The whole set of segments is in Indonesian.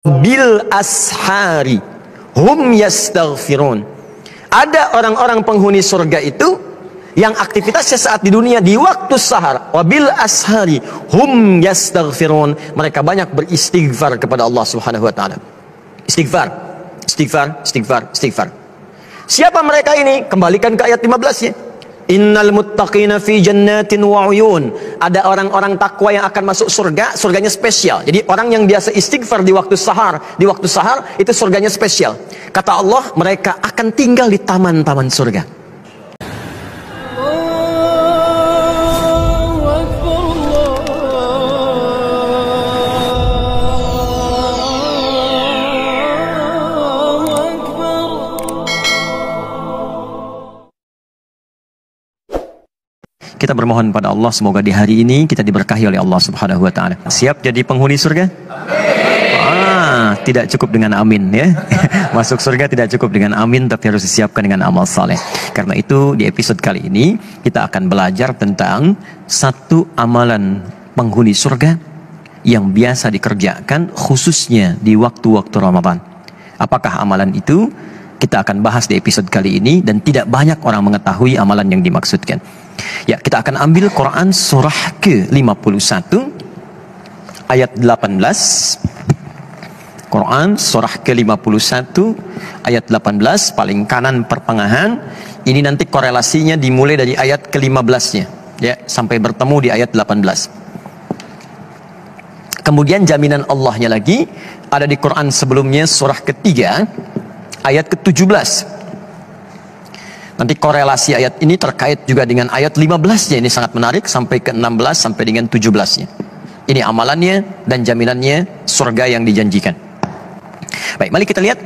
bil ashari hum yastaghfirun. Ada orang-orang penghuni surga itu yang aktivitasnya saat di dunia di waktu sahar, wabil ashari hum yastaghfirun, mereka banyak beristighfar kepada Allah Subhanahu wa taala. Istighfar, istighfar, istighfar, istighfar. Siapa mereka ini? Kembalikan ke ayat 15-nya. Innal muttaqina fi jannatin wa uyun. Ada orang-orang takwa yang akan masuk surga, surganya spesial. Jadi orang yang biasa istighfar di waktu sahar itu surganya spesial. Kata Allah, mereka akan tinggal di taman-taman surga. Kita bermohon pada Allah semoga di hari ini kita diberkahi oleh Allah Subhanahu wa taala. Siap jadi penghuni surga? Tidak cukup dengan amin ya. Masuk surga tidak cukup dengan amin, tapi harus disiapkan dengan amal saleh. Karena itu di episode kali ini kita akan belajar tentang satu amalan penghuni surga yang biasa dikerjakan khususnya di waktu-waktu Ramadan. Apakah amalan itu? Kita akan bahas di episode kali ini dan tidak banyak orang mengetahui amalan yang dimaksudkan. Ya, kita akan ambil Quran surah ke-51 ayat 18. Quran surah ke-51 ayat 18, paling kanan pertengahan. Ini nanti korelasinya dimulai dari ayat ke-15-nya ya, sampai bertemu di ayat 18. Kemudian jaminan Allahnya lagi ada di Quran sebelumnya surah ketiga ayat ke-17. Nanti korelasi ayat ini terkait juga dengan ayat 15-nya. Ini sangat menarik sampai ke-16 sampai dengan 17-nya. Ini amalannya dan jaminannya surga yang dijanjikan. Baik, mari kita lihat.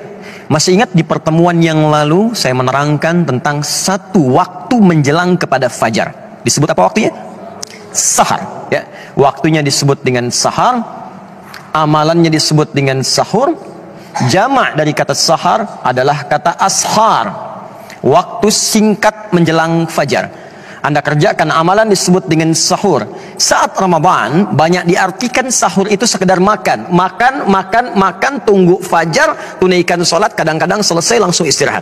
Masih ingat di pertemuan yang lalu saya menerangkan tentang satu waktu menjelang kepada fajar. Disebut apa waktunya? Sahar, ya. Waktunya disebut dengan sahar, amalannya disebut dengan sahur. Jamak dari kata sahar adalah kata ashar. Waktu singkat menjelang fajar. Anda kerjakan amalan disebut dengan sahur. Saat Ramadan banyak diartikan sahur itu sekedar makan. Makan, tunggu fajar, tunaikan sholat, kadang-kadang selesai langsung istirahat.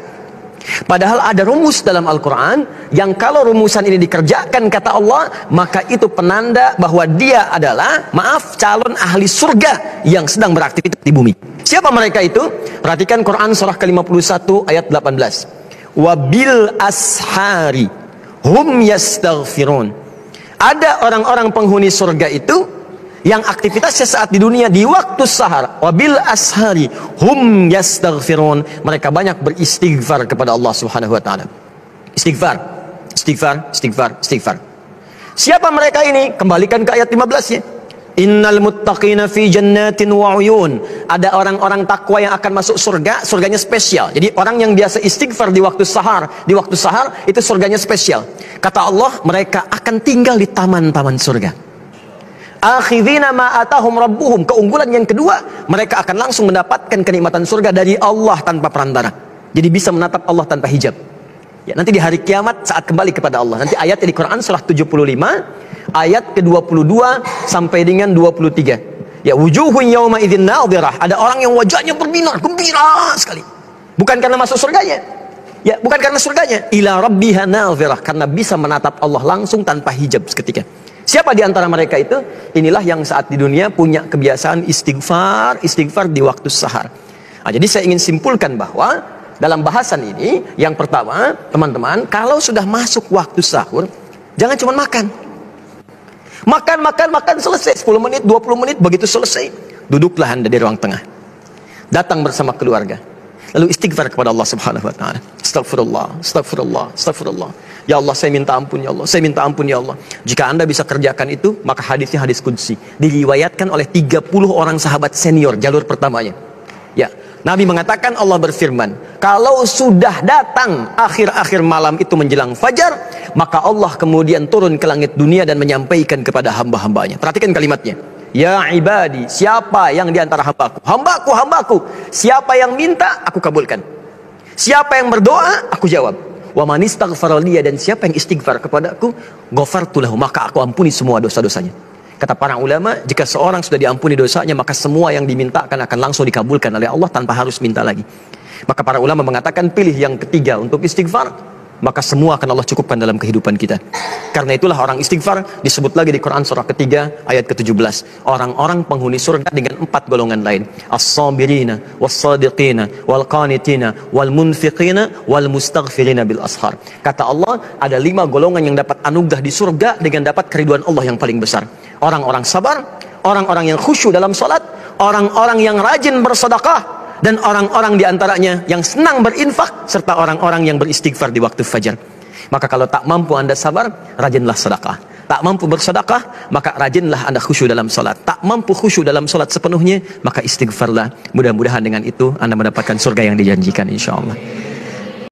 Padahal ada rumus dalam Al-Quran yang kalau rumusan ini dikerjakan kata Allah, maka itu penanda bahwa dia adalah, calon ahli surga yang sedang beraktivitas di bumi. Siapa mereka itu? Perhatikan Quran surah ke-51 ayat 18. Wabil ashari hum yastaghfirun. Ada orang-orang penghuni surga itu yang aktivitasnya saat di dunia di waktu sahar, wabil ashari hum yastaghfirun, mereka banyak beristighfar kepada Allah Subhanahu wa taala. Istighfar, istighfar, istighfar, istighfar. Siapa mereka ini? Kembalikan ke ayat 15-nya. Innal muttaqina fi jannatin wa uyun. Ada orang-orang takwa yang akan masuk surga, surganya spesial. Jadi orang yang biasa istighfar di waktu sahar itu surganya spesial. Kata Allah, mereka akan tinggal di taman-taman surga. Akhidhina ma atahum rabbuhum. Keunggulan yang kedua, mereka akan langsung mendapatkan kenikmatan surga dari Allah tanpa perantara. Jadi bisa menatap Allah tanpa hijab. Ya, nanti di hari kiamat saat kembali kepada Allah. Nanti ayat di Quran surah 75 ayat ke-22 sampai dengan 23. Ya, wujuhun yawma idzin nadhirah. Ada orang yang wajahnya berbinar, gembira sekali. Bukan karena masuk surganya. Ya, bukan karena surganya. Ila rabbiha nadhirah, karena bisa menatap Allah langsung tanpa hijab seketika. Siapa di antara mereka itu? Inilah yang saat di dunia punya kebiasaan istighfar di waktu sahar. Nah, jadi saya ingin simpulkan bahwa dalam bahasan ini, yang pertama, teman-teman, kalau sudah masuk waktu sahur, jangan cuma makan. Makan, selesai. 10 menit, 20 menit, begitu selesai, duduklah Anda di ruang tengah. Datang bersama keluarga. Lalu istighfar kepada Allah Subhanahu wa taala. Astagfirullah, astagfirullah, astagfirullah. Ya Allah, saya minta ampun ya Allah. Saya minta ampun ya Allah. Jika Anda bisa kerjakan itu, maka hadisnya hadis qudsi. Diriwayatkan oleh 30 orang sahabat senior, jalur pertamanya. Ya, Nabi mengatakan, Allah berfirman, kalau sudah datang akhir-akhir malam itu menjelang fajar, maka Allah kemudian turun ke langit dunia dan menyampaikan kepada hamba-hambanya. Perhatikan kalimatnya. Ya ibadi, siapa yang diantara hambaku? Hambaku. Siapa yang minta, aku kabulkan. Siapa yang berdoa, aku jawab. Wa man istaghfara liya, dan siapa yang istighfar kepadaku, ghafartu lahu, maka aku ampuni semua dosa-dosanya. Kata para ulama, jika seorang sudah diampuni dosanya, maka semua yang dimintakan akan langsung dikabulkan oleh Allah tanpa harus minta lagi. Maka para ulama mengatakan pilih yang ketiga untuk istighfar, maka semua akan Allah cukupkan dalam kehidupan kita. Karena itulah orang istighfar disebut lagi di Quran surah ketiga ayat ke-17. Orang-orang penghuni surga dengan 4 golongan lain. As-sabirina, was-sadiqina, wal-qanitina, wal-munfiqina, wal-mustaghfirina bil ashar. Kata Allah, ada 5 golongan yang dapat anugerah di surga dengan dapat keriduan Allah yang paling besar. Orang-orang sabar, orang-orang yang khusyuk dalam salat, orang-orang yang rajin bersedekah, dan orang-orang diantaranya yang senang berinfak, serta orang-orang yang beristighfar di waktu fajar. Maka kalau tak mampu Anda sabar, rajinlah sedekah. Tak mampu bersedekah, maka rajinlah Anda khusyuk dalam salat. Tak mampu khusyuk dalam salat sepenuhnya, maka istighfarlah. Mudah-mudahan dengan itu Anda mendapatkan surga yang dijanjikan, insya Allah.